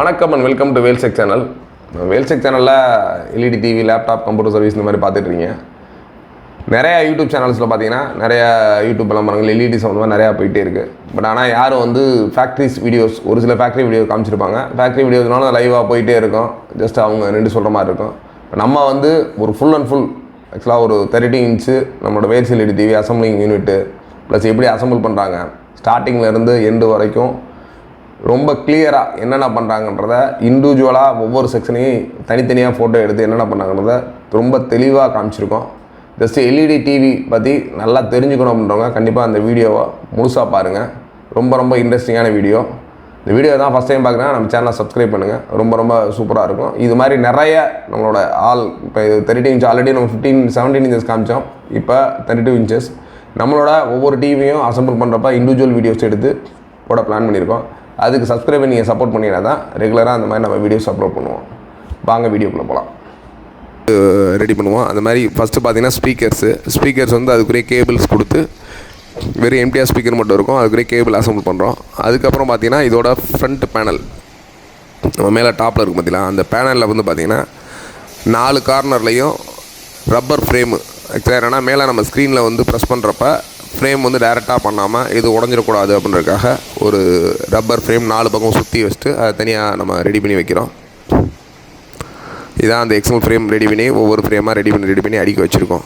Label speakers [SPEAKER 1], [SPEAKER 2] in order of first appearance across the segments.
[SPEAKER 1] வணக்கம் and welcome to வேல்செக் channel. வேல்செக் சேனலில் LED TV, laptop, computer service இந்த மாதிரி பார்த்துட்ருக்கீங்க. நிறையா யூடியூப் சேனல்ஸில் பார்த்தீங்கன்னா நிறையா யூடியூப் விளம்பரங்கள் எல்இடி சம்மந்தமாக நிறையா போயிட்டே இருக்குது. பட் ஆனால் யாரும் வந்து ஃபேக்ட்ரிஸ் வீடியோஸ், ஒரு சில ஃபேக்ட்ரி வீடியோ காமிச்சிருப்பாங்க. ஃபேக்ட்ரி வீடியோஸ்னாலும் லைவாக போயிட்டே இருக்கும், ஜஸ்ட் அவங்க ரெண்டு சொல்கிற மாதிரி இருக்கும். நம்ம வந்து ஒரு ஃபுல் அண்ட் ஃபுல் ஆக்சுவலாக ஒரு 32 இன்ச்சு நம்மளோட வேல்ஸ் LED TV assembling unit plus எப்படி அசம்பிள் பண்ணுறாங்க ஸ்டார்டிங்லேருந்து எண்டு வரைக்கும் ரொம்ப கிளியராக என்னென்ன பண்ணுறாங்கன்றத இண்டிவிஜுவலாக ஒவ்வொரு செக்ஷனையும் தனித்தனியாக ஃபோட்டோ எடுத்து என்னென்ன பண்ணாங்கன்றத ரொம்ப தெளிவாக காமிச்சிருக்கோம். ஜஸ்ட்டு எல்இடி டிவி பற்றி நல்லா தெரிஞ்சுக்கணும் அப்படின்றவங்க கண்டிப்பாக அந்த வீடியோவை முழுசாக பாருங்கள். ரொம்ப இன்ட்ரெஸ்டிங்கான வீடியோ. இந்த வீடியோ தான் ஃபஸ்ட் டைம் பார்க்குறேன், நம்ம சேனலை சப்ஸ்கிரைப் பண்ணுங்கள். ரொம்ப சூப்பராக இருக்கும். இது மாதிரி நிறைய நம்மளோட இப்போ 32 இன்ச் ஆல்ரெடி நம்ம 17 இன்ச்சஸ் காமிச்சோம். இப்போ 32 இன்ச்சஸ் நம்மளோட ஒவ்வொரு டிவியும் அசம்பிள் பண்ணுறப்ப இண்டிவிஜுவல் வீடியோஸ் எடுத்து போட பிளான் பண்ணியிருக்கோம். அதுக்கு சப்ஸ்கிரைப் பண்ணி நீங்கள் சப்போர்ட் பண்ணிங்கன்னா தான் ரெகுலராக அந்த மாதிரி நம்ம வீடியோஸ் அப்லோட் பண்ணுவோம். வாங்க வீடியோக்குள்ளே போகலாம். ரெடி பண்ணுவோம். அந்த மாதிரி ஃபஸ்ட்டு பார்த்தீங்கன்னா ஸ்பீக்கர்ஸ் வந்து அதுக்குரிய கேபிள்ஸ் கொடுத்து வெறும் எம்டிஆர் ஸ்பீக்கர் மட்டும் இருக்கும், அதுக்குரிய கேபிள் அசம்பிள் பண்ணுறோம். அதுக்கப்புறம் பார்த்தீங்கன்னா இதோட ஃப்ரண்ட் பேனல் நம்ம மேலே டாப்பில் இருக்கும் பார்த்தீங்களா, அந்த பேனலில் வந்து பார்த்திங்கன்னா 4 கார்னர்லேயும் ரப்பர் ஃப்ரேமு. ஆக்சுவலாக என்னென்னா மேலே நம்ம ஸ்க்ரீனில் வந்து ப்ரெஸ் பண்ணுறப்ப ஃப்ரேம் வந்து டைரெக்டாக பண்ணாமல் இது உடஞ்சிடக்கூடாது அப்படின்றதுக்காக ஒரு ரப்பர் ஃப்ரேம் 4 பக்கம் சுற்றி வச்சுட்டு அதை தனியாக நம்ம ரெடி பண்ணி வைக்கிறோம். இதான் அந்த எக்ஸ்எல் ஃப்ரேம் ரெடி பண்ணி ஒவ்வொரு ஃப்ரேமாக ரெடி பண்ணி அடுக்கி வச்சுருக்கோம்.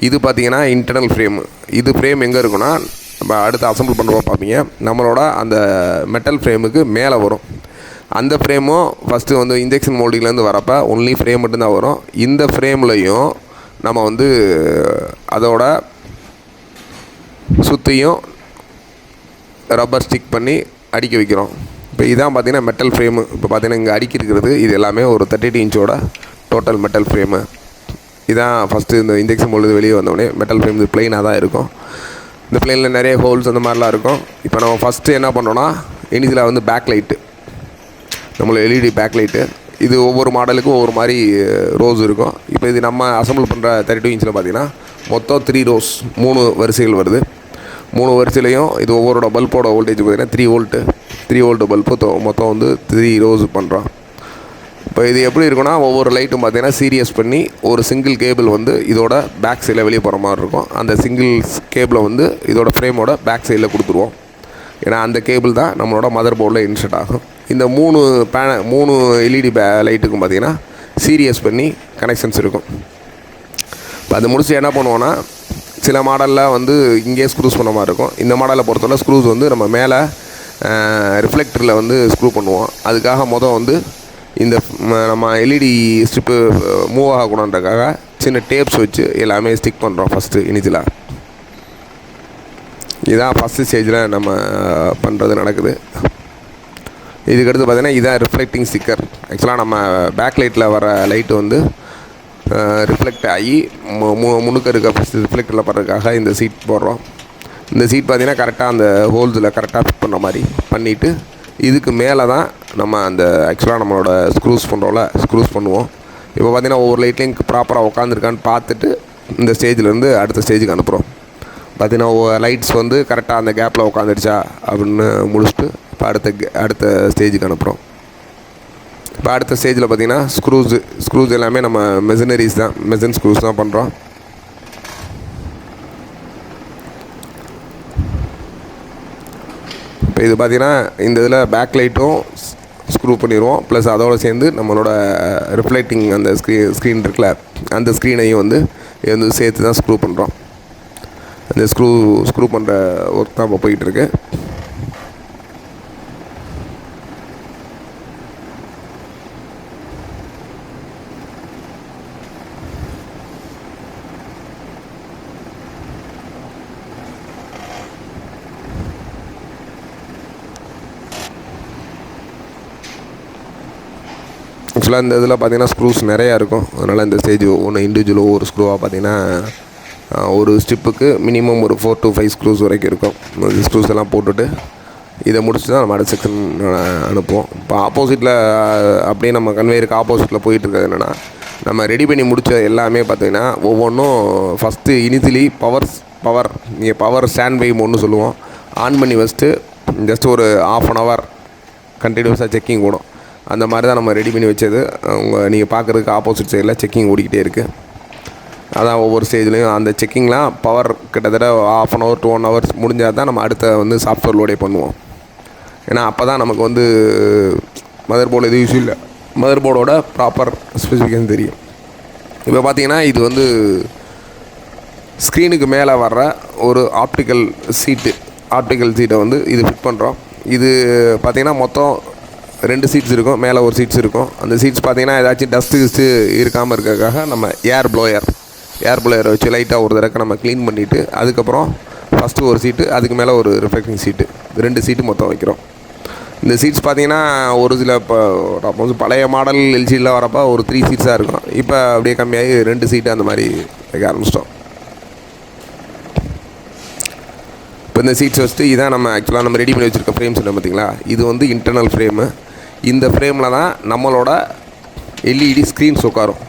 [SPEAKER 1] இது பார்த்திங்கன்னா இன்டர்னல் ஃப்ரேமு. இது ஃப்ரேம் எங்கே இருக்குன்னா நம்ம அடுத்து அசம்பிள் பண்ணுறோம் பார்ப்பீங்க, நம்மளோட அந்த மெட்டல் ஃப்ரேமுக்கு மேலே வரும். அந்த ஃப்ரேமும் ஃபஸ்ட்டு வந்து இன்ஜெக்ஷன் மோல்டிங்லேருந்து வரப்போ ஒன்லி ஃப்ரேம் மட்டும்தான் வரும். இந்த ஃப்ரேம்லையும் நம்ம வந்து அதோட சுற்றியும் ரப்பர் ஸ்டிக் பண்ணி அடுக்கி வைக்கிறோம். இப்போ இதான் பார்த்திங்கன்னா மெட்டல் ஃப்ரேமு. இப்போ பார்த்திங்கன்னா இங்கே அடுக்கி இருக்கிறது இது எல்லாமே ஒரு 32 இன்ச்சோட டோட்டல் மெட்டல் ஃப்ரேமு. இதான் ஃபஸ்ட்டு இந்த இன்ஜெக்ஷன் மோல்டு வெளியே வந்தோடனே மெட்டல் ஃப்ரேம் இது ப்ளைனாக தான் இருக்கும். இந்த ப்ளைனில் நிறைய ஹோல்ஸ் அந்த மாதிரிலாம் இருக்கும். இப்போ நம்ம ஃபஸ்ட்டு என்ன பண்ணுறோன்னா இனிஷியலாக வந்து பேக் லைட்டு, நம்மளோட எல்இடி பேக் லைட்டு, இது ஒவ்வொரு மாடலுக்கும் ஒவ்வொரு மாதிரி ரோஸ் இருக்கும். இப்போ இது நம்ம அசம்பிள் பண்ணுற 32 இன்ச்சில் பார்த்திங்கன்னா மொத்தம் 3 ரோஸ், 3 வரிசைகள் வருது. 3 வரிசையிலையும் இது ஒவ்வொருட பல்போட வோல்டேஜ் பார்த்திங்கன்னா 3 வோல்ட்டு பல்பு மொத்தம் வந்து 3 ரோஸ் பண்ணுறோம். இப்போ இது எப்படி இருக்குன்னா ஒவ்வொரு லைட்டும் பார்த்திங்கன்னா சீரியஸ் பண்ணி ஒரு சிங்கிள் கேபிள் வந்து இதோட பேக் சைடில் வெளியே போகிற மாதிரி இருக்கும். அந்த சிங்கிள் கேபிளை வந்து இதோட ஃப்ரேமோட பேக் சைடில் கொடுத்துருவோம். ஏன்னா அந்த கேபிள் தான் நம்மளோட மதர் போர்டில் இன்சர்ட் ஆகும். இந்த 3 எல்இடி லைட்டுக்கும் பார்த்திங்கன்னா சீரியஸ் பண்ணி கனெக்ஷன்ஸ் இருக்கும். இப்போ அது முடிச்சு என்ன பண்ணுவோன்னா சில மாடலில் வந்து இங்கேயே ஸ்க்ரூஸ் பண்ண மாதிரி இருக்கும். இந்த மாடலில் பொறுத்தவரை ஸ்க்ரூஸ் வந்து நம்ம மேலே ரிஃப்ளெக்டரில் வந்து ஸ்க்ரூ பண்ணுவோம். அதுக்காக வந்து இந்த நம்ம எல்இடி ஸ்ட்ரிப்பு மூவ் ஆகக்கூடாதுன்றதுக்காக சின்ன டேப்ஸ் வச்சு எல்லாமே ஸ்டிக் பண்ணுறோம் ஃபஸ்ட்டு இனிஷியலாக. இதுதான் ஃபஸ்ட்டு ஸ்டேஜில் நம்ம பண்ணுறது நடக்குது. இதுக்கடுத்து பார்த்திங்கன்னா இதான் ரிஃப்ளெக்டிங் ஸ்டிக்கர். ஆக்சுவலாக நம்ம பேக் லைட்டில் வர லைட்டு வந்து ரிஃப்ளெக்ட் ஆகி முன்னுக்கு இருக்க ஃபஸ்ட்டு ரிஃப்ளெக்டரில் படுறதுக்காக இந்த சீட் போடுறோம். இந்த சீட் பார்த்திங்கன்னா கரெக்டாக அந்த ஹோல்ஸில் கரெக்டாக ஃபிட் பண்ணுற மாதிரி பண்ணிவிட்டு இதுக்கு மேலே தான் நம்ம அந்த ஆக்சுவலாக நம்மளோட ஸ்க்ரூஸ் பண்ணுவோம். இப்போ பார்த்திங்கன்னா ஒவ்வொரு லைட்லேயும் ப்ராப்பராக உட்காந்துருக்கான்னு பார்த்துட்டு இந்த ஸ்டேஜிலேருந்து அடுத்த ஸ்டேஜுக்கு அனுப்புகிறோம். பார்த்திங்கன்னா லைட்ஸ் வந்து கரெக்டாக அந்த கேப்பில் உட்காந்துருச்சா அப்படின்னு முடிச்சுட்டு இப்போ அடுத்த ஸ்டேஜுக்கு அனுப்புகிறோம். இப்போ அடுத்த ஸ்டேஜில் பார்த்திங்கன்னா ஸ்க்ரூஸ் எல்லாமே நம்ம மெஷின் ஸ்க்ரூஸ் தான் பண்ணுறோம். இப்போ இது பார்த்திங்கன்னா இந்த இதில் பேக் லைட்டும் ஸ்க்ரூ பண்ணிடுவோம். ப்ளஸ் அதோடு சேர்ந்து நம்மளோட ரிஃப்ளெக்டிங் அந்த ஸ்க்ரீன் இருக்குல்ல, அந்த ஸ்க்ரீனையும் வந்து சேர்த்து தான் ஸ்க்ரூ பண்ணுறோம். அந்த ஸ்க்ரூ பண்ணுற ஒர்க் தான் இப்போ போயிட்டுருக்கு. ஆக்சுவலாக இந்த இதில் பார்த்திங்கன்னா ஸ்க்ரூஸ் நிறையா இருக்கும். அதனால் இந்த ஸ்டேஜ் ஒன்று இண்டிவிஜுவல் ஒவ்வொரு ஸ்க்ரூவாக பார்த்திங்கன்னா ஒரு ஸ்ட்ரிப்புக்கு மினிமம் ஒரு 4 to 5 ஸ்க்ரூஸ் வரைக்கும் இருக்கும். இந்த ஸ்க்ரூஸ் எல்லாம் போட்டுட்டு இதை முடிச்சு தான் நம்ம அடுத்த செக்ஷன் அனுப்புவோம். இப்போ ஆப்போசிட்டில் அப்படியே நம்ம கன்வேயருக்கு ஆப்போசிட்டில் போயிட்டு இருக்கிறது என்னென்னா நம்ம ரெடி பண்ணி முடித்த எல்லாமே பார்த்திங்கன்னா ஒவ்வொன்றும் ஃபஸ்ட்டு இனிஷியலி நீங்கள் பவர் ஸ்டாண்ட் பை ஒன்று சொல்லுவோம், ஆன் பண்ணி வச்சுட்டு ஜஸ்ட் ஒரு ½ hour கண்டினியூஸாக செக்கிங் ஓடும். அந்த மாதிரி தான் நம்ம ரெடி பண்ணி வச்சது. நீங்கள் பார்க்குறதுக்கு ஆப்போசிட் சைடில் செக்கிங் ஓடிக்கிட்டே இருக்குது. அதான் ஒவ்வொரு ஸ்டேஜ்லேயும் அந்த செக்கிங்லாம் பவர் கிட்டத்தட்ட 1/2 hour to 1 hour முடிஞ்சால் தான் நம்ம அடுத்த வந்து சாஃப்ட்வேர் லோடே பண்ணுவோம். ஏன்னா அப்போ தான் நமக்கு வந்து மதர் போர்டு எதுவும் இஷ்யூ இல்லை, மதர் போர்டோட ப்ராப்பர் ஸ்பெசிஃபிகேஷன் தெரியும். இப்போ பார்த்தீங்கன்னா இது வந்து ஸ்க்ரீனுக்கு மேலே வர்ற ஒரு ஆப்டிக்கல் சீட்டை வந்து இது ஃபிட் பண்ணுறோம். இது பார்த்திங்கன்னா மொத்தம் 2 சீட்ஸ் இருக்கும், மேலே ஒரு சீட்ஸ் இருக்கும். அந்த சீட்ஸ் பார்த்திங்கன்னா ஏதாச்சும் டஸ்ட்டு இருக்காமல் இருக்கிறதுக்காக நம்ம ஏர் ப்ளோயரை வச்சு லைட்டாக ஒரு தடவை நம்ம க்ளீன் பண்ணிவிட்டு அதுக்கப்புறம் ஃபஸ்ட்டு ஒரு சீட்டு, அதுக்கு மேலே ஒரு ரிஃப்ளெக்டிங் சீட்டு, 2 சீட்டு மொத்தம் வைக்கிறோம். இந்த சீட்ஸ் பார்த்திங்கன்னா ஒரு சில இப்போ பழைய மாடல் எல்ஜியில் வரப்போ ஒரு 3 சீட்ஸாக இருக்கும். இப்போ அப்படியே கம்மியாகி 2 சீட்டு அந்த மாதிரி வைக்க ஆரம்பிச்சிட்டோம். இப்போ இந்த சீட்ஸ் வச்சுட்டு இதான் நம்ம ஆக்சுவலாக நம்ம ரெடி பண்ணி வச்சுருக்க ஃப்ரேம்ஸ் இல்லை பார்த்திங்களா, இது வந்து இன்டர்னல் ஃப்ரேமு. இந்த ஃப்ரேமில் தான் நம்மளோட எல்இடி ஸ்க்ரீன்ஸ் உட்காரும்.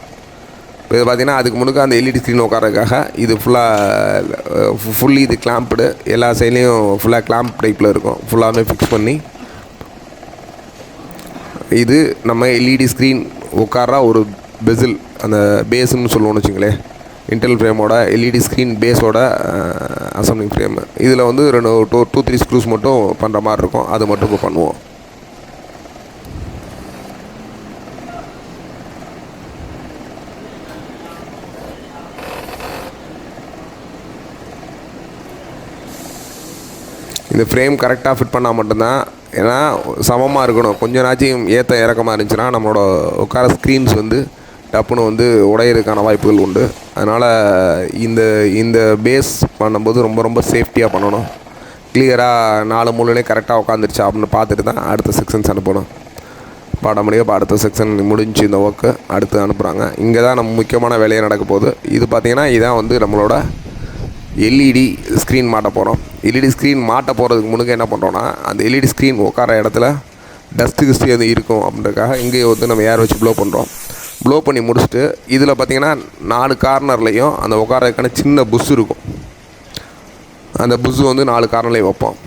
[SPEAKER 1] இப்போ இது பார்த்திங்கன்னா அதுக்கு முன்னுக்கு அந்த எல்இடி ஸ்க்ரீன் உட்காரதுக்காக இது ஃபுல்லி இது கிளாம்ப்டு, எல்லா சைட்லேயும் ஃபுல்லாக கிளாம்ப் டைப்பில் இருக்கும், ஃபுல்லாகவே ஃபிக்ஸ் பண்ணி இது நம்ம எல்இடி ஸ்க்ரீன் உட்கார ஒரு பெசில், அந்த பேஸுன்னு சொல்லுவோம்னு வச்சுங்களேன், இன்டர்னல் ஃப்ரேமோட எல்இடி ஸ்க்ரீன் பேஸோட அசம்பிளிங் ஃப்ரேமு. இதில் வந்து 2-3 ஸ்க்ரூஸ் மட்டும் பண்ணுற மாதிரி இருக்கும், அது மட்டும் இப்போ பண்ணுவோம். இந்த ஃப்ரேம் கரெக்டாக ஃபிட் பண்ணால் மட்டும்தான், ஏன்னா சமமாக இருக்கணும். கொஞ்சம் நாச்சும் ஏற்ற இறக்கமாக இருந்துச்சுன்னா நம்மளோட உட்கார ஸ்க்ரீன்ஸ் வந்து டப்புன்னு வந்து உடையிறதுக்கான வாய்ப்புகள் உண்டு. அதனால் இந்த பேஸ் பண்ணும்போது ரொம்ப சேஃப்டியாக பண்ணணும். கிளியராக 4 மூலையிலையும் கரெக்டாக உட்காந்துருச்சா அப்படின்னு பார்த்துட்டு தான் அடுத்த செக்ஷன்ஸ் அனுப்பணும். பாடமுடிய இப்போ அடுத்த செக்ஷன் முடிஞ்சு இந்த ஒர்க்கு அடுத்து அனுப்புகிறாங்க. இங்கே தான் நம்ம முக்கியமான வேலையை நடக்க போகுது. இது பார்த்திங்கன்னா இதான் வந்து நம்மளோட எல்இடி ஸ்க்ரீன் மாட்ட போகிறோம். எல்இடி ஸ்க்ரீன் மாட்ட போகிறதுக்கு முன்னுக்கு என்ன பண்ணுறோன்னா, அந்த எல்இடி ஸ்க்ரீன் உட்கார இடத்துல டஸ்ட்டு எது இருக்கும் அப்படின்றதுக்காக இங்கே வந்து நம்ம ஏர் வச்சு ப்ளோ பண்ணுறோம். ப்ளோ பண்ணி முடிச்சுட்டு இதில் பார்த்திங்கன்னா 4 கார்னர்லேயும் அந்த உட்காரதுக்கான சின்ன புஷ் இருக்கும். அந்த புஷ் வந்து 4 கார்னர்லேயும் வைப்போம்.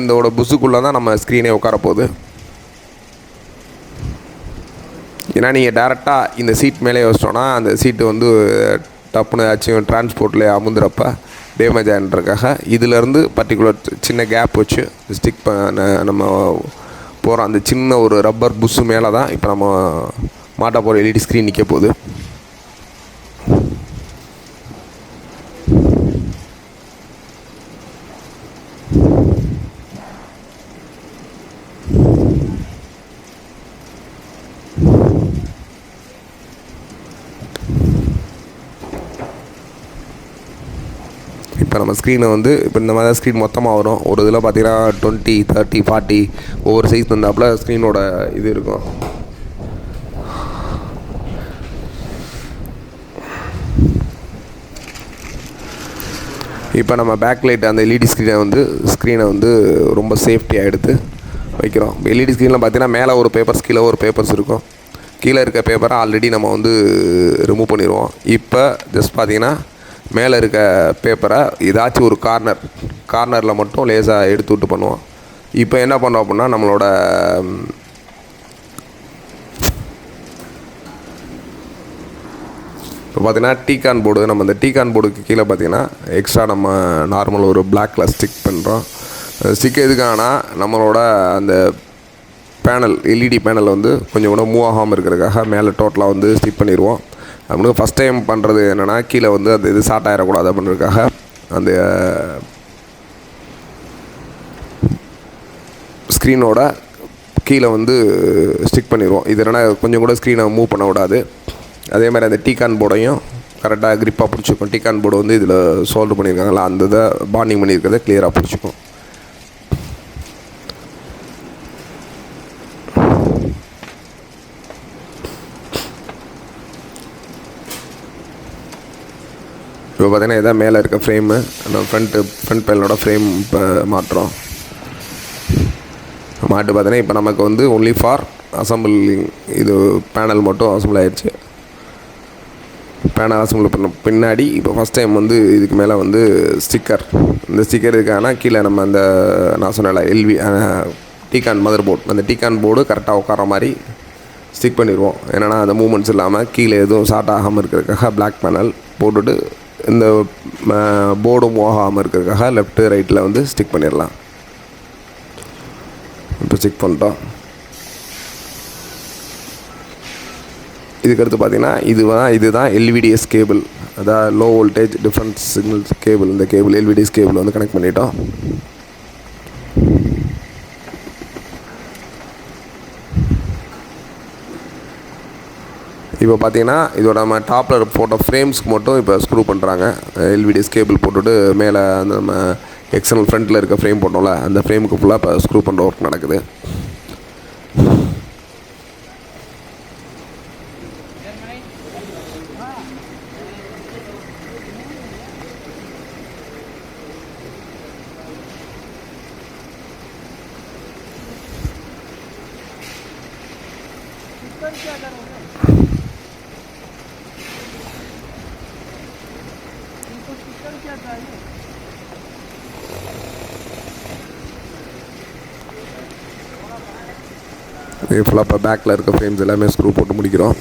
[SPEAKER 1] இதோட புஷ்ஷுக்குள்ளே தான் நம்ம ஸ்க்ரீனே உட்கார போகுது. ஏன்னா நீங்கள் டேரெக்டாக இந்த சீட் மேலே வச்சிட்டோன்னா அந்த சீட்டு வந்து டப்புன்னு ஆச்சும் டிரான்ஸ்போர்ட்லேயே அமுந்துறப்ப டேமேஜ் ஆகின்றதுக்காக இதிலேருந்து பர்டிகுலர் சின்ன கேப் வச்சு ஸ்டிக் நம்ம போகிறோம். அந்த சின்ன ஒரு ரப்பர் புஷ்ஷு மேலே தான் இப்போ நம்ம மாட்ட போகிற எல்இடி ஸ்க்ரீன் நிற்க போகுது. இப்போ நம்ம ஸ்க்ரீனை வந்து இப்போ இந்த மாதிரி ஸ்க்ரீன் மொத்தமாக வரும். ஒரு இதில் பார்த்திங்கன்னா 20, 30, 40 ஒவ்வொரு சைஸ் தந்தாப்புல ஸ்க்ரீனோட இது இருக்கும். இப்போ நம்ம பேக் லைட் அந்த எல்இடி ஸ்க்ரீனை வந்து ரொம்ப சேஃப்டியாக எடுத்து வைக்கிறோம். எல்இடி ஸ்க்ரீனில் பார்த்திங்கன்னா மேலே ஒரு பேப்பர்ஸ், கீழே ஒரு பேப்பர்ஸ் இருக்கும். கீழே இருக்க பேப்பரை ஆல்ரெடி நம்ம வந்து ரிமூவ் பண்ணிடுவோம். இப்போ ஜஸ்ட் பார்த்திங்கன்னா மேலே இருக்க பேப்பரை ஏதாச்சும் ஒரு கார்னரில் மட்டும் லேசாக எடுத்து விட்டு பண்ணுவோம். இப்போ என்ன பண்ணோம் அப்படின்னா, நம்மளோட இப்போ பார்த்திங்கன்னா டீகான் போர்டு, நம்ம அந்த டீகான் போர்டுக்கு கீழே பார்த்திங்கன்னா எக்ஸ்ட்ரா நம்ம நார்மல் ஒரு பிளாக் கலர் ஸ்டிக் பண்ணுறோம். ஸ்டிக் எதுக்கானா நம்மளோட அந்த பேனல், எல்இடி பேனல் வந்து கொஞ்சம் கூட மூவ் ஆகாமல் இருக்கிறதுக்காக மேலே டோட்டலாக வந்து ஸ்டிக் பண்ணிடுவோம். அப்படின்னு ஃபஸ்ட் டைம் பண்ணுறது என்னென்னா, கீழே வந்து அந்த இது ஷார்ட் ஆகிடக்கூடாது அப்படின்றதுக்காக அந்த ஸ்க்ரீனோட கீழே வந்து ஸ்டிக் பண்ணிடுவோம். இது என்னென்னா கொஞ்சம் கூட ஸ்க்ரீனை மூவ் பண்ண விடாது. அதே மாதிரி அந்த டீகான் போர்டையும் கரெக்டாக க்ரிப்பாக பிடிச்சிக்கும். டீகான் போர்டு வந்து இதில் சோல்டர் பண்ணியிருக்காங்களா, அந்த இதை பாண்டிங் பண்ணியிருக்கிறத கிளியராக பிடிச்சிக்கும். இப்போ பார்த்திங்கன்னா இதான் மேலே இருக்க ஃப்ரேமு, நம்ம ஃப்ரண்ட் பேனலோட ஃப்ரேம் இப்போ மாட்டுறோம். மாட்டு பார்த்தீங்கன்னா இப்போ நமக்கு வந்து ஒன்லி ஃபார் அசம்பிளிங், இது பேனல் மட்டும் அசம்பிள் ஆகிடுச்சு. பேனல் அசம்பிள் பண்ண பின்னாடி இப்போ ஃபஸ்ட் டைம் வந்து இதுக்கு மேலே வந்து ஸ்டிக்கர், இந்த ஸ்டிக்கர் இருக்காங்கன்னா கீழே நம்ம அந்த நான் சொன்னல டிகான் மதர் போர்டு, அந்த டிகான் போர்டு கரெக்டாக உட்கார மாதிரி ஸ்டிக் பண்ணிடுவோம். ஏன்னா அந்த மூமெண்ட்ஸ் இல்லாமல் கீழே எதுவும் ஷார்ட் ஆகாமல் இருக்கிறதுக்காக பிளாக் பேனல் போட்டுட்டு இந்த போர்டும் ஆகாமல் இருக்கிறதுக்காக லெஃப்ட்டு ரைட்டில் வந்து ஸ்டிக் பண்ணிடலாம். இப்போ ஸ்டிக் பண்ணிட்டோம். இதுக்கடுத்து பார்த்திங்கன்னா இதுதான் எல்விடிஎஸ் கேபிள், அதான் low voltage difference signals cable. இந்த கேபிள் எல்விடிஎஸ் கேபிள் வந்து கனெக்ட் பண்ணிட்டோம். இப்போ பார்த்தீங்கன்னா இதோட நம்ம டாப்பில் போட்ட ஃப்ரேம்ஸ்க்கு மட்டும் இப்போ ஸ்க்ரூ பண்ணுறாங்க. எல்விடிஎஸ் கேபிள் போட்டுட்டு மேலே அந்த நம்ம எக்ஸ்டர்னல் ஃப்ரண்ட்டில் இருக்க ஃப்ரேம் போட்டோம்ல, அந்த ஃப்ரேமுக்கு ஃபுல்லாக இப்போ ஸ்க்ரூ பண்ணுற ஒர்க் நடக்குது. இது ஃபுல்லாக இப்போ பேக்கில் இருக்க ஃப்ரேம்ஸ் எல்லாமே ஸ்க்ரூ போட்டு முடிக்கிறோம்.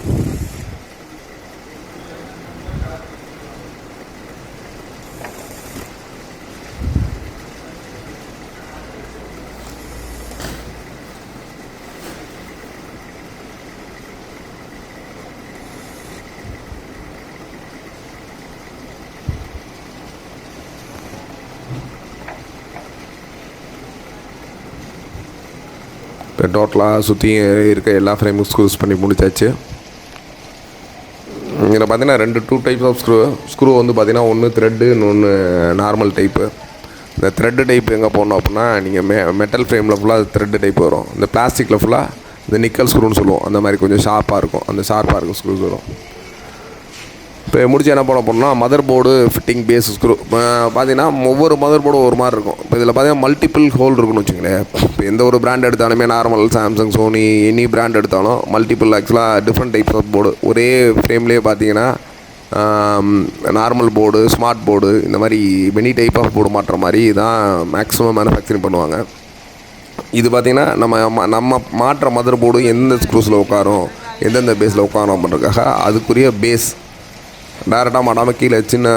[SPEAKER 1] இப்போ டோட்டலாக சுற்றி இருக்க எல்லா ஃப்ரேமும் ஸ்க்ரூஸ் பண்ணி முடிச்சாச்சு. இதில் பார்த்தீங்கன்னா 2 டைப்ஸ் ஆஃப் ஸ்க்ரூ வந்து பார்த்திங்கன்னா ஒன்று த்ரெட்டு, இன்னொன்று நார்மல் டைப்பு. இந்த த்ரெட்டு டைப் எங்கே போடணும் அப்படின்னா நீங்கள் மெட்டல் ஃப்ரேமில் ஃபுல்லாக த்ரெட்டு டைப் வரும். இந்த பிளாஸ்டிக்கில் ஃபுல்லாக இந்த நிக்கல் ஸ்க்ரூன்னு சொல்லுவோம், அந்த மாதிரி கொஞ்சம் ஷார்ப்பாக இருக்கும், அந்த ஷார்ப்பாக இருக்கும் ஸ்க்ரூஸ் வரும். இப்போ முடிச்சு என்ன பண்ண போனோம்னா mother board fitting base screw பார்த்தீங்கன்னா ஒவ்வொரு மதர் போர்டும் ஒரு மாதிரி இருக்கும். இப்போ இதில் பார்த்தீங்கன்னா மல்டிபிள் ஹோல் இருக்குன்னு வச்சுங்களேன். இப்போ எந்த ஒரு பிராண்ட் எடுத்தாலுமே normal Samsung, Sony, any brand எடுத்தாலும் மல்டிபிள் ஆக்சுவலாக டிஃப்ரெண்ட் டைப்ஸ் ஆஃப் போர்டு ஒரே ஃப்ரேம்லேயே பார்த்தீங்கன்னா நார்மல் போர்டு, ஸ்மார்ட் போர்டு, இந்த மாதிரி மெனி டைப் ஆஃப் போர்டு மாட்டுற மாதிரி தான் மேக்ஸிமம் மேனுஃபேக்சரிங் பண்ணுவாங்க. இது பார்த்திங்கன்னா நம்ம மாட்டுற மதர் போர்டு எந்த ஸ்க்ரூஸில் உட்காரும், எந்தெந்த பேஸில் உட்காரோம் பண்ணுறதுக்காக அதுக்குரிய பேஸ் டேரெக்டாக மாட்டாமல் கீழே சின்ன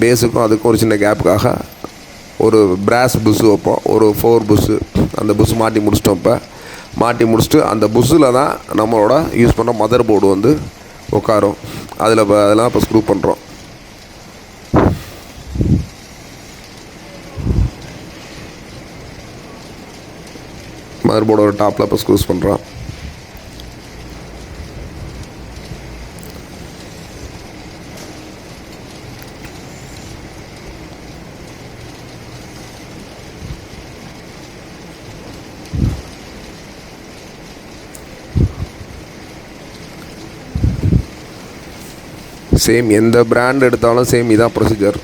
[SPEAKER 1] பேஸுக்கும் அதுக்கும் ஒரு சின்ன கேப்புக்காக ஒரு பிராஸ் புஷ்ஷு வைப்போம், ஒரு 4 புஷ்ஷு. அந்த புஷ் மாட்டி முடிச்சிட்டோம். இப்போ மாட்டி முடிச்சுட்டு அந்த புஷ்ஷில் தான் நம்மளோட யூஸ் பண்ணுற மதர் போர்டு வந்து உட்காரும். அதெல்லாம் இப்போ ஸ்க்ரூ பண்ணுறோம். மதர் போர்டோட டாப்பில் இப்போ ஸ்க்ரூஸ் பண்ணுறோம். சேம் எந்த பிராண்ட் எடுத்தாலும் சேம் இதான் ப்ரொசீஜர்.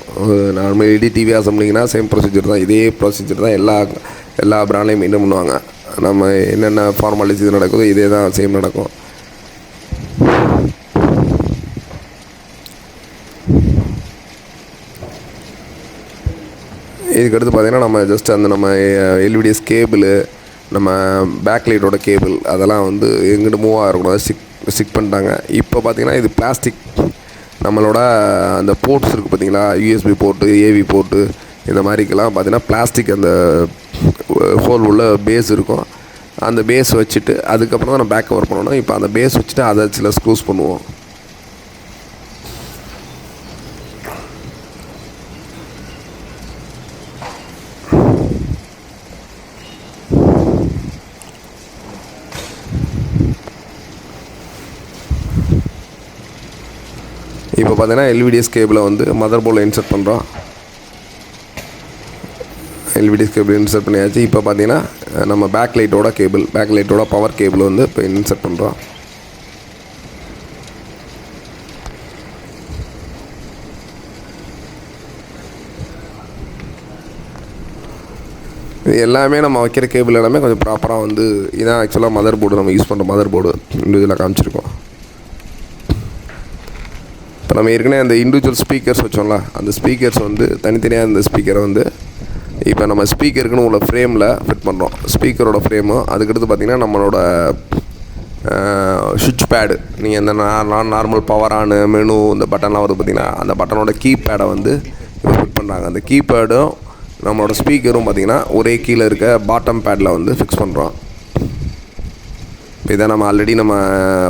[SPEAKER 1] நார்மல் எல்இடி டிவி அசம்பிளிங்கன்னா சேம் ப்ரொசீஜர் தான். இதே ப்ரொசீஜர் தான் எல்லா பிராண்ட்லேயும் மெயின்டைன் பண்ணுவாங்க. நம்ம என்னென்ன ஃபார்மாலிட்டிஸ் நடக்குதோ இதே தான் சேம் நடக்கும். இதுக்கடுத்து பார்த்திங்கன்னா நம்ம ஜஸ்ட் அந்த நம்ம எல்விடிஎஸ் கேபிள், நம்ம பேக் லைட்டோட கேபிள் அதெல்லாம் வந்து எங்கிட்ட மூவ் ஆகக்கூடாது ஸ்டிக் பண்ணிட்டாங்க. இப்போ பார்த்திங்கன்னா இது பிளாஸ்டிக். நம்மளோட அந்த போர்ட்ஸ் இருக்குது பார்த்திங்களா, யூஎஸ்பி போர்ட்டு, ஏவி போர்ட்டு, இந்த மாதிரிக்கெல்லாம் பார்த்திங்கன்னா பிளாஸ்டிக் அந்த ஹோல் உள்ள பேஸ் இருக்கும். அந்த பேஸ் வச்சுட்டு அதுக்கப்புறம் தான் நம்ம பேக் கவர் பண்ணணும். இப்போ அந்த பேஸ் வச்சுட்டு அதை சில ஸ்க்ரூஸ் பண்ணுவோம். இப்போ பார்த்தீங்கன்னா எல்விடிஎஸ் கேபிளை வந்து மதர் போர்டில் இன்சர்ட் பண்ணுறோம். எல்விடிஎஸ் கேபிள் இன்சர்ட் பண்ணியாச்சு. இப்போ பார்த்தீங்கன்னா நம்ம பேக் லைட்டோட பவர் கேபிள் வந்து இப்போ இன்சர்ட் பண்ணுறோம். இது எல்லாமே நம்ம வைக்கிற கேபிள் எல்லாமே கொஞ்சம் ப்ராப்பராக வந்து இதான் ஆக்சுவலாக மதர் போர்டு, நம்ம யூஸ் பண்ணுற மதர் போர்டு இண்டிவிஜுவலாக காமிச்சிருக்கோம். இப்போ நம்ம ஏற்கனவே அந்த இண்டிவிஜுவல் ஸ்பீக்கர்ஸ் வச்சோம்ல, அந்த ஸ்பீக்கர்ஸ் வந்து தனித்தனியாக இந்த ஸ்பீக்கரை வந்து இப்போ நம்ம ஸ்பீக்கருக்குன்னு உள்ள ஃப்ரேமில் ஃபிட் பண்ணுறோம். ஸ்பீக்கரோட ஃப்ரேமு, அதுக்கடுத்து பார்த்திங்கன்னா நம்மளோட சுவிட்ச் பேடு, நீங்கள் இந்த நார்மல் பவர் ஆனு மெனு இந்த பட்டன்லாம் வருது பார்த்திங்கன்னா, அந்த பட்டனோட கீபேடை வந்து இப்போ ஃபிட் பண்ணுறாங்க. அந்த கீபேடும் நம்மளோட ஸ்பீக்கரும் பார்த்திங்கன்னா ஒரே கீழே இருக்க பாட்டம் பேடில் வந்து ஃபிக்ஸ் பண்ணுறோம். இதை நம்ம ஆல்ரெடி நம்ம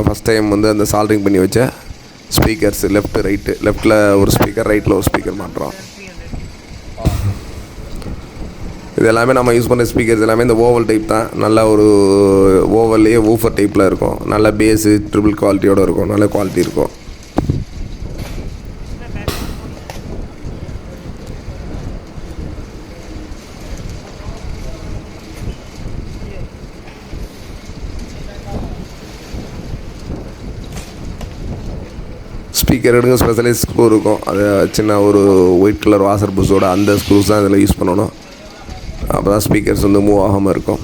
[SPEAKER 1] ஃபஸ்ட் டைம் வந்து அந்த சால்ட்ரிங் பண்ணி வச்ச ஸ்பீக்கர்ஸ் லெஃப்ட்டில் ஒரு ஸ்பீக்கர், ரைட்டில் ஒரு ஸ்பீக்கர் மாட்டுறோம். இது எல்லாமே நம்ம யூஸ் பண்ணுற ஸ்பீக்கர்ஸ் எல்லாமே இந்த ஓவல் டைப் தான். நல்ல ஒரு ஓவல்லையே ஊஃபர் டைப்பில் இருக்கும். நல்ல பேஸு ட்ரிபிள் குவாலிட்டியோடு இருக்கும். நல்ல குவாலிட்டி இருக்கும். ஸ்பீக்கர் எடுக்க ஸ்பெஷலைஸ் ஸ்க்ரூ இருக்கும். அது சின்ன ஒரு ஒயிட் கலர் வாசர் புஷோட அந்த ஸ்க்ரூஸ் தான் இதில் யூஸ் பண்ணணும். அப்போ தான் ஸ்பீக்கர்ஸ் வந்து மூவ் ஆகாமல் இருக்கும்.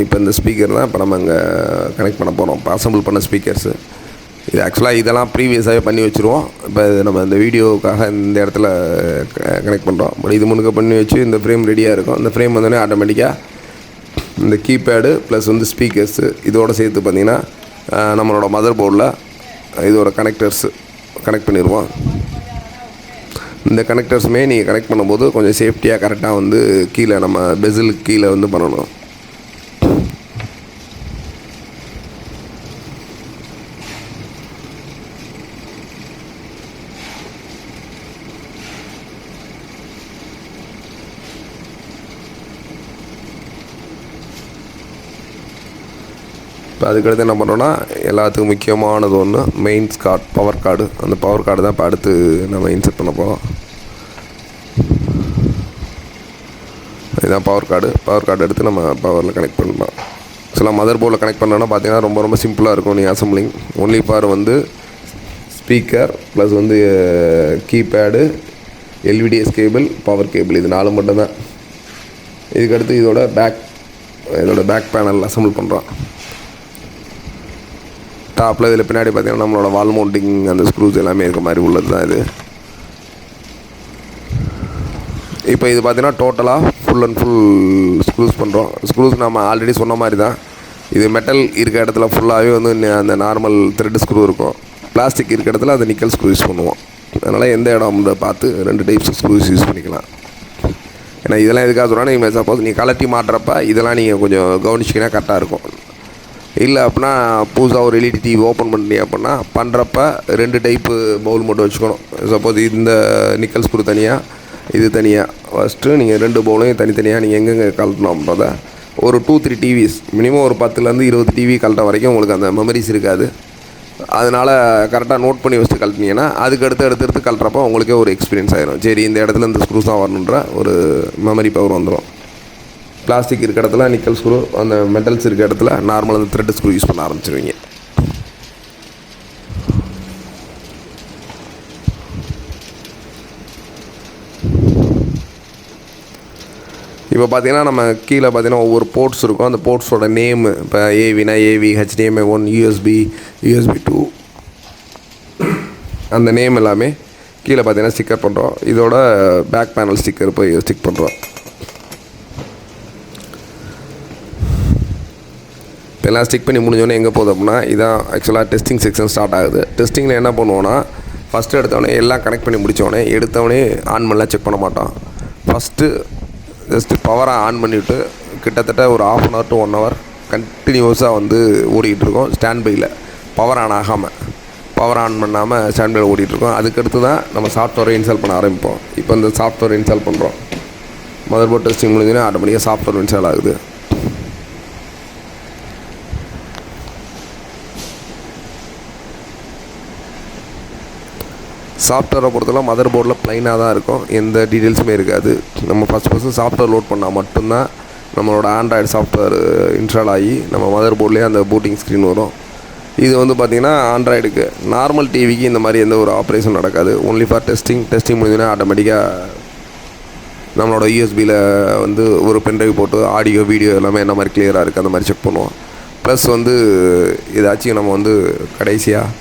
[SPEAKER 1] இப்போ இந்த ஸ்பீக்கர் தான் இப்போ நம்ம இங்கே கனெக்ட் பண்ண போகிறோம். இப்போ அசம்பிள் பண்ண ஸ்பீக்கர்ஸு இது ஆக்சுவலாக இதெல்லாம் ப்ரீவியஸாகவே பண்ணி வச்சுருவோம். இப்போ நம்ம இந்த வீடியோவுக்காக இந்த இடத்துல கனெக்ட் பண்ணுறோம். பட் இது முன்னுக்கு பண்ணி வச்சு இந்த ஃப்ரேம் ரெடியாக இருக்கும். இந்த ஃப்ரேம் வந்தோடனே ஆட்டோமேட்டிக்காக இந்த கீபேடு ப்ளஸ் வந்து ஸ்பீக்கர்ஸு இதோடு சேர்த்து பார்த்திங்கன்னா நம்மளோட மதர் போர்டில் இதோட கனெக்டர்ஸு கனெக்ட் பண்ணிடுவோம். இந்த கனெக்டர்ஸுமே நீங்கள் கனெக்ட் பண்ணும்போது கொஞ்சம் சேஃப்டியாக கரெக்டாக வந்து கீழே நம்ம பெசிலுக்கு கீழே வந்து பண்ணணும். இப்போ அதுக்கடுத்து என்ன பண்ணுறோன்னா, எல்லாத்துக்கும் முக்கியமானது ஒன்று மெயின்ஸ் கார்டு, பவர் கார்டு. அந்த பவர் கார்டு தான் இப்போ அடுத்து நம்ம இன்செர்ட் பண்ண போகிறோம். இதுதான் பவர் கார்டு எடுத்து நம்ம பவரில் கனெக்ட் பண்ணலாம். ஆக்சுவலாக மதர் போர்டில் கனெக்ட் பண்ணோன்னா பார்த்தீங்கன்னா ரொம்ப சிம்பிளாக இருக்கும். நீங்கள் அசம்பிளிங் ஒன்லி ஃபார் வந்து ஸ்பீக்கர் ப்ளஸ் வந்து keypad, LVDS cable, power cable, இது 4 மட்டும்தான். இதுக்கடுத்து இதோட பேக் பேனல் அசம்பிள் பண்ணுறோம். டாப்பில் இதில் பின்னாடி பார்த்திங்கன்னா நம்மளோட வால் மவுண்டிங் அந்த ஸ்க்ரூஸ் எல்லாமே இருக்க மாதிரி உள்ளது தான் இது. இப்போ இது பார்த்திங்கன்னா டோட்டலாக ஃபுல் அண்ட் ஃபுல் ஸ்க்ரூஸ் பண்ணுறோம். ஸ்க்ரூஸ் நம்ம ஆல்ரெடி சொன்ன மாதிரி தான். இது மெட்டல் இருக்க இடத்துல ஃபுல்லாகவே வந்து அந்த நார்மல் த்ரெட் ஸ்க்ரூ இருக்கும். பிளாஸ்டிக் இருக்க இடத்துல அந்த நிக்கல் ஸ்க்ரூ யூஸ் பண்ணுவோம். அதனால் எந்த இடம் பார்த்து 2 டைப்ஸ் ஸ்க்ரூஸ் யூஸ் பண்ணிக்கலாம். ஏன்னா இதெல்லாம் எதுக்காக சொல்கிறோன்னா, நீங்கள் சப்போஸ் நீங்கள் கலட்டி மாட்டுறப்ப இதெல்லாம் நீங்கள் கொஞ்சம் கவனிச்சிங்கன்னா கரெக்டாக இருக்கும். இல்லை அப்படின்னா புதுசாக ஒரு எல்இடி டிவி ஓப்பன் பண்ணி அப்படின்னா பண்ணுறப்ப 2 டைப்பு பவுல் மட்டும் வச்சுக்கணும். சப்போஸ் இந்த நிக்கல் ஸ்க்ரூ தனியாக, இது தனியாக. ஃபஸ்ட்டு நீங்கள் 2 பவுலையும் தனித்தனியாக நீங்கள் எங்கெங்கே கலட்டணும் அப்படின்றத ஒரு 2-3 டிவிஸ் மினிமம் ஒரு 10லேருந்து 20 டிவி கலட்ட வரைக்கும் உங்களுக்கு அந்த மெமரிஸ் இருக்காது. அதனால் கரெக்டாக நோட் பண்ணி வச்சுட்டு கழட்டினீங்கன்னா அதுக்கு அடுத்து கழட்டுறப்போ உங்களுக்கே ஒரு எக்ஸ்பீரியன்ஸ் ஆகிடும். சரி, இந்த இடத்துல இந்த ஸ்க்ரூஸ் தான் வரணுன்ற ஒரு மெமரி பவர் வந்துடும். பிளாஸ்டிக் இருக்க இடத்துல நிக்கல் ஸ்க்ரூ, அந்த மெட்டல்ஸ் இருக்க இடத்துல நார்மல் அந்த த்ரெட் ஸ்க்ரூ யூஸ் பண்ண ஆரம்பிச்சிருவீங்க. இப்போ பார்த்திங்கன்னா நம்ம கீழே பார்த்திங்கன்னா ஒவ்வொரு போர்ட்ஸ் இருக்கும். அந்த போர்ட்ஸோட நேமு, இப்போ ஏவினா ஏவி, HDMI 1, USB 2, அந்த நேம் எல்லாமே கீழே பார்த்திங்கன்னா ஸ்டிக்கர் பண்ணுறோம். இதோட பேக் பேனல் ஸ்டிக்கர் போய் ஸ்டிக் பண்ணுறோம். எல்லாம் ஸ்டிக் பண்ணி முடிஞ்சோடனே எங்கே போகுது அப்படின்னா, இதான் ஆக்சுவலாக டெஸ்டிங் செக்ஷன் ஸ்டார்ட் ஆகுது. டெஸ்டிங்கில் என்ன பண்ணுவோன்னா, ஃபஸ்ட்டு எடுத்தவொடனே எல்லாம் கனெக்ட் பண்ணி முடித்தோடனே எடுத்தவொடனே ஆன் பண்ணலாம் செக் பண்ண மாட்டோம். ஃபஸ்ட்டு ஜஸ்ட்டு பவரை ஆன் பண்ணிவிட்டு கிட்டத்தட்ட ஒரு 1/2 hour to 1 hour கண்டினியூஸாக வந்து ஓடிக்கிட்டு இருக்கோம். ஸ்டாண்ட் பவர் ஆன் ஆகாமல், பவர் ஆன் பண்ணாமல் ஸ்டாண்ட் பையில் ஓடிட்டுருக்கோம். அதுக்கடுத்து தான் நம்ம சாஃப்ட்வேரை இன்ஸ்டால் பண்ண ஆரம்பிப்போம். இப்போ இந்த சாஃப்ட்வேர் இன்ஸ்டால் பண்ணுறோம். மதர் போர்ட் டெஸ்டிங் முடிஞ்சோன்னா ஆட்டோமேட்டிக்காக சாஃப்ட்வேர் இன்ஸ்டால் ஆகுது. சாஃப்ட்வேரை பொறுத்தவரை மதர் போர்டில் ப்ளைனாக தான் இருக்கும். எந்த டீட்டெயில்ஸுமே இருக்காது. நம்ம ஃபஸ்ட்டு சாஃப்ட்வேர் லோட் பண்ணால் மட்டும்தான் நம்மளோட ஆண்ட்ராய்டு சாஃப்ட்வேர் இன்ஸ்டால் ஆகி நம்ம மதர் போர்ட்லேயே அந்த பூட்டிங் ஸ்க்ரீன் வரும். இது வந்து பார்த்திங்கன்னா ஆண்ட்ராய்டுக்கு. நார்மல் டிவிக்கு இந்த மாதிரி எந்த ஒரு ஆப்ரேஷன் நடக்காது. ஒன்லி ஃபார் டெஸ்டிங் முடிஞ்சுன்னா ஆட்டோமேட்டிக்காக நம்மளோட யூஎஸ்பியில் வந்து ஒரு பென்ட்ரைவ் போட்டு ஆடியோ வீடியோ எல்லாமே என்ன மாதிரி கிளியராக இருக்குது அந்த மாதிரி செக் பண்ணுவோம். ப்ளஸ் வந்து ஏதாச்சும் நம்ம வந்து கடைசியாக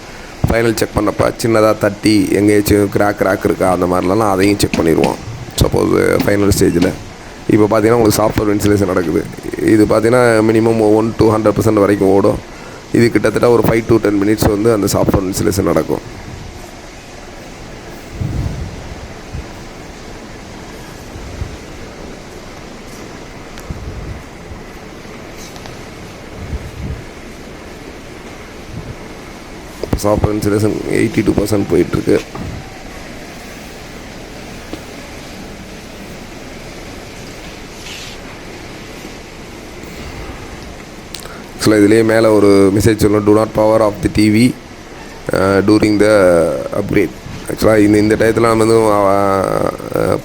[SPEAKER 1] ஃபைனல் செக் பண்ணப்போ சின்னதாக தட்டி எங்கேயாச்சும் கிராக் இருக்கா அந்த மாதிரிலாம் அதையும் செக் பண்ணிடுவோம். சப்போஸ் ஃபைனல் ஸ்டேஜில் இப்போ பார்த்தீங்கன்னா உங்களுக்கு சாஃப்ட்வேர் இன்ஸ்டலேஷன் நடக்குது. இது பார்த்தீங்கன்னா மினிமம் 1 to 100% வரைக்கும் ஓடும். இது கிட்டத்தட்ட ஒரு 5 to 10 minutes வந்து அந்த சாஃப்ட்வேர் இன்ஸ்டலேஷன் நடக்கும். சாஃப்ட்வேர் இன்ஸ்டலேஷன் 82% போயிட்டுருக்கு. ஆக்சுவலாக இதுலேயே மேலே ஒரு மெசேஜ் சொல்லணும், do not power off the TV during the upgrade. ஆக்சுவலாக இந்த டயத்தில் நம்ம வந்து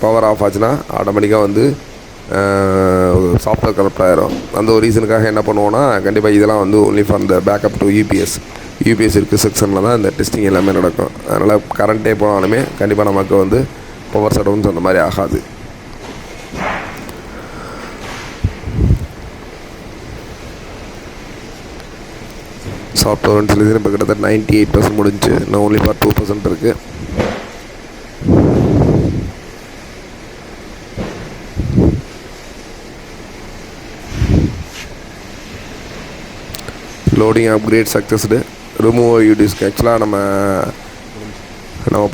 [SPEAKER 1] பவர் ஆஃப் ஆச்சுன்னா ஆட்டோமேட்டிக்காக வந்து சாஃப்ட்வேர் கரெக்ட் ஆகிரும். அந்த ஒரு ரீசனுக்காக என்ன பண்ணுவோன்னா, கண்டிப்பாக இதெல்லாம் வந்து only for the backup to UPS இருக்குது செக்ஷனில் தான் இந்த டெஸ்டிங் எல்லாமே நடக்கும். அதனால் கரண்ட்டே போனாலுமே கண்டிப்பாக நமக்கு வந்து பவர் ஷட்டவுன்ஸ் அந்த மாதிரி ஆகாது. சாஃப்ட்வேர் இன்ஸ்டலேஷன் இப்போ கிட்டத்தட்ட 98% முடிஞ்சு. நான் ஒன்லி ஃபார் 2% இருக்குது. Loading upgrade succeeded. Remove U disk. ஆக்சுவலாக நம்ம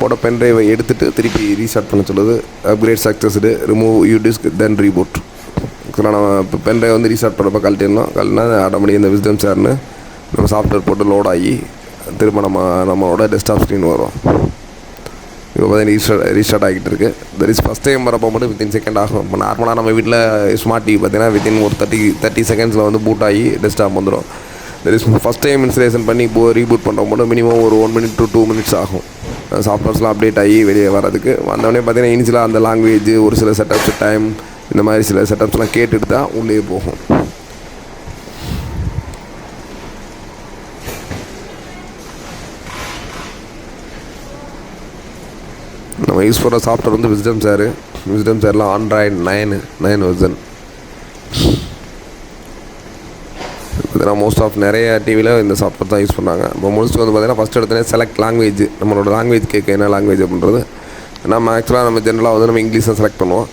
[SPEAKER 1] போட்ட பென் ட்ரைவை எடுத்துகிட்டு திருப்பி ரீஸ்டார்ட் பண்ண சொல்லுது. அப்கிரேட் சக்ஸஸ்டு, ரிமூவ் யூடிஸ்க் தென் ரீபூட். ஆக்சுவலாக நம்ம இப்போ பென் ட்ரைவ் வந்து ரீஸ்டார்ட் பண்ணப்போ கழட்டினா ஆட்டோமேட்டிக் இந்த விஸ்டம் ஷேர்னு நம்ம சாஃப்ட்வேர் போட்டு லோட் ஆகி திரும்ப நம்மளோட டெஸ்க்டாப் ஸ்க்ரீன் வரும். இப்போ பார்த்தீங்கன்னா ரீஸ்டார்ட் ஆகிட்டு இருக்குது. தட் இஸ் ஃபஸ்ட் டைம் வரப்போ மட்டும் வித்தின் செகண்ட் ஆகும். இப்போ நார்மலாக நம்ம வீட்டில் ஸ்மார்ட் டிவி பார்த்தீங்கன்னா வித்தின் ஒரு 30 செகண்ட்ஸில் வந்து பூட் ஆகி டெஸ்க்டாப் வந்துடும். That is first time installation பண்ணி இப்போ ரீபூட் பண்ணுறோம் மட்டும் மினிமம் ஒரு 1 minute to 2 minutes ஆகும். சாஃப்ட்வேர்ஸ்லாம் அப்டேட் ஆகி வெளியே வரதுக்கு. வந்தோடனே பார்த்தீங்கன்னா இனிஷியலாக அந்த லாங்குவேஜ் ஒரு சில செட்டப்ஸ் டைம் இந்த மாதிரி சில செட்டப்ஸ்லாம் கேட்டுட்டு தான் உள்ளே போகும். நம்ம யூஸ் பண்ணுற சாஃப்ட்வேர் வந்து விஸ்டம் ஷேரில் ஆண்ட்ராய்டு 9 வெர்ஷன். பார்த்தீங்கன்னா மோஸ்ட் ஆஃப் நிறைய டிவியில் இந்த சாஃப்ட்வேர் தான் யூஸ் பண்ணாங்க. இப்போ மோஸ்ட் வந்து பார்த்தீங்கன்னா ஃபஸ்ட் எடுத்தோடனே செலக்ட் லாங்குவேஜ், நம்மளோட லாங்குவேஜ் கேட்க என்ன லாங்குவேஜ் அப்படின்றது. நம்ம ஆக்சுவலாக நம்ம ஜென்ரலாக வந்து நம்ம இங்கிலீஷ் தான் செலக்ட் பண்ணுவோம்.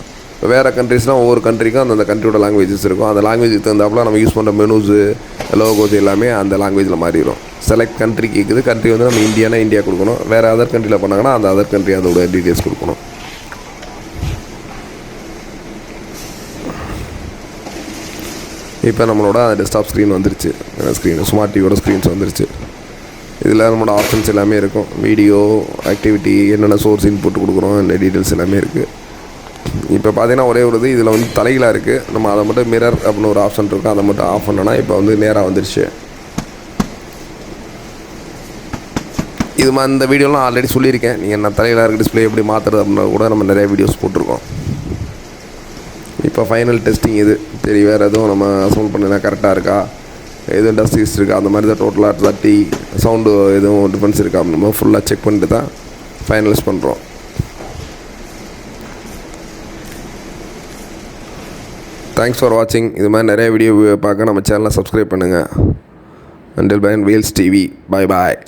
[SPEAKER 1] வேறு கண்ட்ரிஸ்னால் ஒவ்வொரு கண்ட்ரிக்கும் அந்த கண்ட்ரியோட லாங்குவேஜஸ் இருக்கும். அந்த லாங்குவேஜுக்கு தகுந்தாப்புல நம்ம யூஸ் பண்ணுற மெனூஸு லோகோஸ் எல்லாமே அந்த லாங்குவேஜில் மாறிடும். செலக்ட் கண்ட்ரி கேட்குது. கண்ட்ரி வந்து நம்ம இந்தியா கொடுக்கணும். வேறு அதர் கண்ட்ரியில் பண்ணாங்கன்னா அந்த அதர் கண்ட்ரி அதோட டீட்டெயில்ஸ் கொடுக்கணும். இப்போ நம்மளோட டெஸ்க்டாப் ஸ்க்ரீன் வந்துருச்சு. ஸ்மார்ட் டிவியோட ஸ்க்ரீன்ஸ் வந்துருச்சு. இதில் நம்மளோட ஆப்ஷன்ஸ் எல்லாமே இருக்கும். வீடியோ, ஆக்டிவிட்டி, என்னென்ன சோர்ஸ் இன்புட் கொடுக்குறோம், இந்த டீட்டெயில்ஸ் எல்லாமே இருக்குது. இப்போ பார்த்தீங்கன்னா ஒரே ஒரு இதில் வந்து தலைகளாக இருக்குது. நம்ம அதை மட்டும் மிரர் அப்படின்னு ஒரு ஆப்ஷன் இருக்கும். அதை மட்டும் ஆஃப் பண்ணோன்னா இப்போ வந்து நேராக வந்துருச்சு. இது இந்த வீடியோலாம் ஆல்ரெடி சொல்லியிருக்கேன். நீங்கள் என்ன தலைகளாக இருக்க டிஸ்பிளே எப்படி மாற்றுறது அப்படின்னா கூட நம்ம நிறைய வீடியோஸ் போட்டிருக்கோம். இப்போ ஃபைனல் டெஸ்டிங் இது. சரி, வேறு எதுவும் நம்ம அசௌண்ட் பண்ணினா கரெக்டாக இருக்கா, எதுவும் டஸ்ட் இருக்கா, அந்த மாதிரி தான் டோட்டலாக தட்டி சவுண்டு எதுவும் டிஃபரன்ஸ் இருக்கா அப்படின்னு நம்ம ஃபுல்லாக செக் பண்ணிட்டு தான் ஃபைனலைஸ் பண்ணுறோம். தேங்க்ஸ் ஃபார் வாட்சிங். இது மாதிரி நிறைய வீடியோ பார்க்க நம்ம சேனலை சப்ஸ்கிரைப் பண்ணுங்கள். Until bye Vels TV. பாய்.